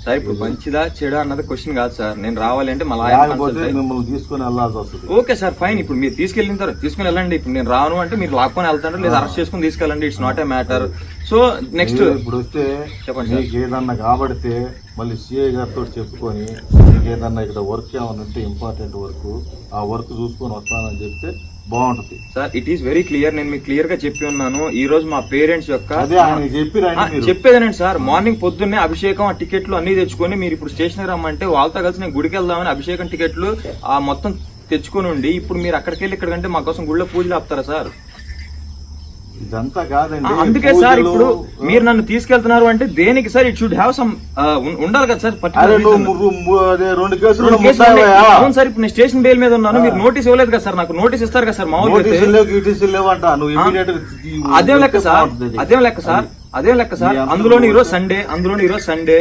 Sir ఇప్పుడు మంచిదా చెడా అన్నది క్వశ్చన్ కాదు సార్. నేను రావాలి అంటే మళ్ళీ మిమ్మల్ని తీసుకుని వెళ్ళాల్సి వస్తుంది. Okay sir fine. ఇప్పుడు మీరు తీసుకెళ్ళిన తర్వాత తీసుకుని వెళ్ళండి. ఇప్పుడు నేను రాను అంటే మీరు లాక్కొని వెళ్తారు, లేదా అరెస్ట్ చేసుకుని తీసుకెళ్ళండి. It's not a matter. So next ఇప్పుడు వస్తే చెప్పండి. మీకు ఏదన్నా కాబడితే మళ్ళీ సిఐ గారితో చెప్పుకొని మీకు ఏదన్నా ఇక్కడ వర్క్ ఏమన్నా ఉంటే ఇంపార్టెంట్ వర్క్, ఆ వర్క్ చూసుకొని వస్తానని చెప్తే బాగుంటది sir. It is very clear. నేను మీకు క్లియర్ గా చెప్పి ఉన్నాను. ఈ రోజు మా పేరెంట్స్ యొక్క చెప్పేదేనండి సార్. మార్నింగ్ పొద్దున్నే అభిషేకం ఆ టికెట్లు అన్ని తెచ్చుకొని మీరు ఇప్పుడు స్టేషన్ రమ్మంటే వాళ్ళతో కలిసి నేను గుడికి వెళ్దామని అభిషేకం టికెట్లు ఆ మొత్తం తెచ్చుకొని ఉండి ఇప్పుడు మీరు అక్కడికి వెళ్ళి ఇక్కడికంటే మా కోసం గుళ్ళో పూజలు ఆపుతారా సార్? ఇదంతా కాదండి. అందుకే సార్ ఇప్పుడు మీరు నన్ను తీసుకెళ్తున్నారు అంటే దేనికి sir? It should have some ఉండాలి కదా సార్. అవును సార్. ఇప్పుడు నేను స్టేషన్ బెయిల్ మీద ఉన్నాను. మీరు నోటీస్ ఇవ్వలేదు కదా సార్. నాకు నోటీస్ ఇస్తారు కదా సార్ మామూలుగా. అదేం లెక్క సార్. అదేం లెక్క సార్. అందులోని ఈరోజు సండే